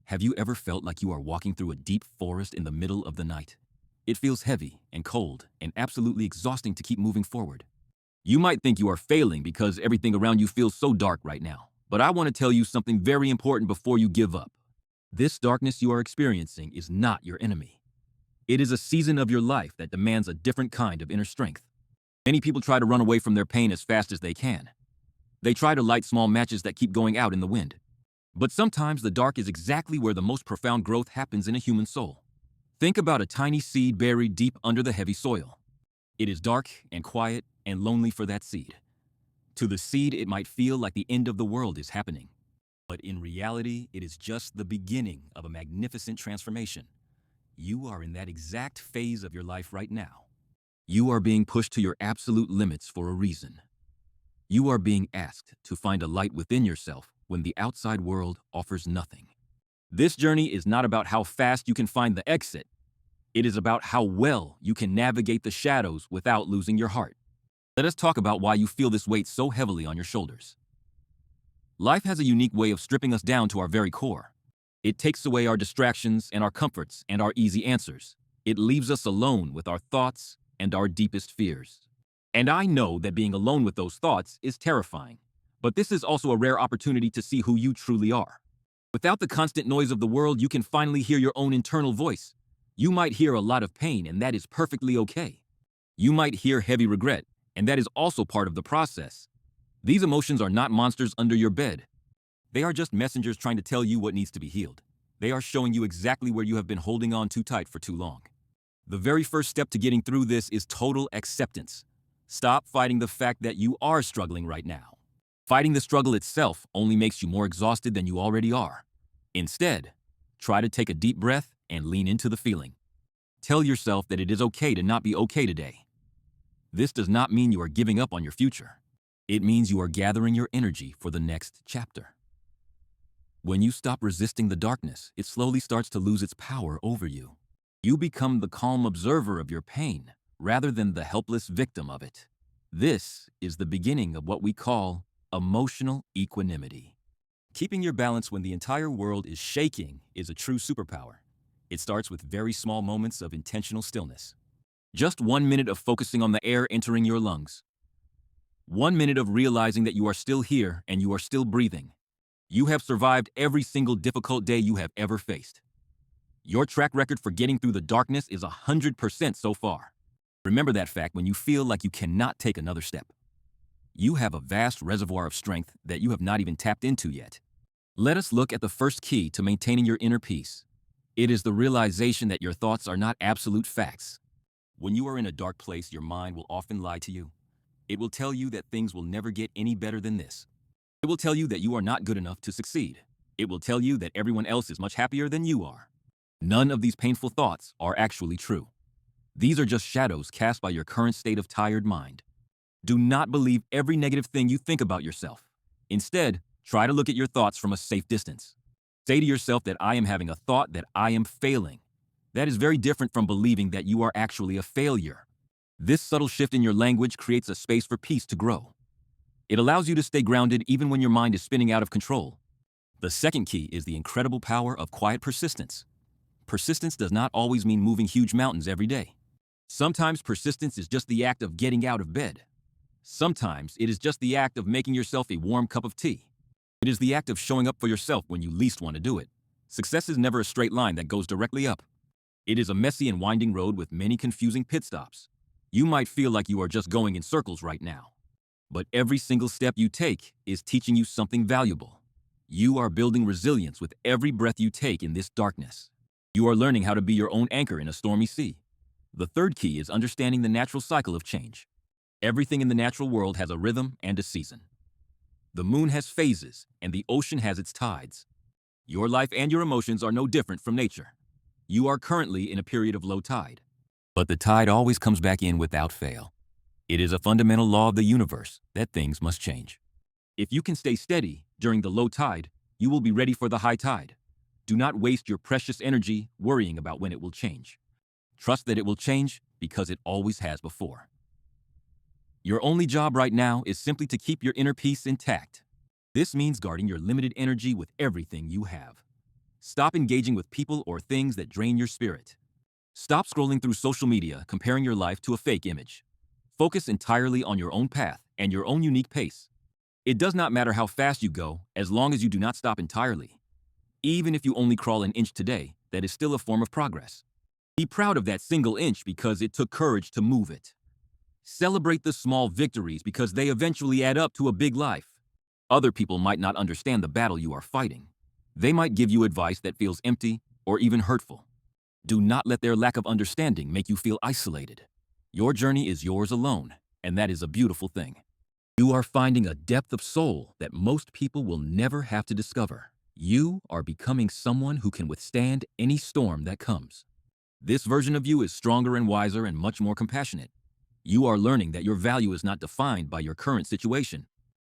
Have you ever felt like you are walking through a deep forest in the middle of the night? It feels heavy and cold and absolutely exhausting to keep moving forward. You might think you are failing because everything around you feels so dark right now. But I want to tell you something very important before you give up. This darkness you are experiencing is not your enemy. It is a season of your life that demands a different kind of inner strength. Many people try to run away from their pain as fast as they can. They try to light small matches that keep going out in the wind. But sometimes the dark is exactly where the most profound growth happens in a human soul. Think about a tiny seed buried deep under the heavy soil. It is dark and quiet and lonely for that seed. To the seed, it might feel like the end of the world is happening. But in reality, it is just the beginning of a magnificent transformation. You are in that exact phase of your life right now. You are being pushed to your absolute limits for a reason. You are being asked to find a light within yourself when the outside world offers nothing. This journey is not about how fast you can find the exit. It is about how well you can navigate the shadows without losing your heart. Let us talk about why you feel this weight so heavily on your shoulders. Life has a unique way of stripping us down to our very core. It takes away our distractions and our comforts and our easy answers. It leaves us alone with our thoughts and our deepest fears. And I know that being alone with those thoughts is terrifying, but this is also a rare opportunity to see who you truly are. Without the constant noise of the world, you can finally hear your own internal voice. You might hear a lot of pain, and that is perfectly okay. You might hear heavy regret, and that is also part of the process. These emotions are not monsters under your bed. They are just messengers trying to tell you what needs to be healed. They are showing you exactly where you have been holding on too tight for too long. The very first step to getting through this is total acceptance. Stop fighting the fact that you are struggling right now. Fighting the struggle itself only makes you more exhausted than you already are. Instead, try to take a deep breath and lean into the feeling. Tell yourself that it is okay to not be okay today. This does not mean you are giving up on your future. It means you are gathering your energy for the next chapter. When you stop resisting the darkness, it slowly starts to lose its power over you. You become the calm observer of your pain, rather than the helpless victim of it. This is the beginning of what we call emotional equanimity. Keeping your balance when the entire world is shaking is a true superpower. It starts with very small moments of intentional stillness. Just 1 minute of focusing on the air entering your lungs. 1 minute of realizing that you are still here and you are still breathing. You have survived every single difficult day you have ever faced. Your track record for getting through the darkness is 100% so far. Remember that fact when you feel like you cannot take another step. You have a vast reservoir of strength that you have not even tapped into yet. Let us look at the first key to maintaining your inner peace. It is the realization that your thoughts are not absolute facts. When you are in a dark place, your mind will often lie to you. It will tell you that things will never get any better than this. It will tell you that you are not good enough to succeed. It will tell you that everyone else is much happier than you are. None of these painful thoughts are actually true. These are just shadows cast by your current state of tired mind. Do not believe every negative thing you think about yourself. Instead, try to look at your thoughts from a safe distance. Say to yourself that I am having a thought that I am failing. That is very different from believing that you are actually a failure. This subtle shift in your language creates a space for peace to grow. It allows you to stay grounded even when your mind is spinning out of control. The second key is the incredible power of quiet persistence. Persistence does not always mean moving huge mountains every day. Sometimes persistence is just the act of getting out of bed. Sometimes it is just the act of making yourself a warm cup of tea. It is the act of showing up for yourself when you least want to do it. Success is never a straight line that goes directly up. It is a messy and winding road with many confusing pit stops. You might feel like you are just going in circles right now. But every single step you take is teaching you something valuable. You are building resilience with every breath you take in this darkness. You are learning how to be your own anchor in a stormy sea. The third key is understanding the natural cycle of change. Everything in the natural world has a rhythm and a season. The moon has phases, and the ocean has its tides. Your life and your emotions are no different from nature. You are currently in a period of low tide. But the tide always comes back in without fail. It is a fundamental law of the universe that things must change. If you can stay steady during the low tide, you will be ready for the high tide. Do not waste your precious energy worrying about when it will change. Trust that it will change because it always has before. Your only job right now is simply to keep your inner peace intact. This means guarding your limited energy with everything you have. Stop engaging with people or things that drain your spirit. Stop scrolling through social media, comparing your life to a fake image. Focus entirely on your own path and your own unique pace. It does not matter how fast you go, as long as you do not stop entirely. Even if you only crawl an inch today, that is still a form of progress. Be proud of that single inch because it took courage to move it. Celebrate the small victories because they eventually add up to a big life. Other people might not understand the battle you are fighting. They might give you advice that feels empty or even hurtful. Do not let their lack of understanding make you feel isolated. Your journey is yours alone, and that is a beautiful thing. You are finding a depth of soul that most people will never have to discover. You are becoming someone who can withstand any storm that comes. This version of you is stronger and wiser and much more compassionate. You are learning that your value is not defined by your current situation,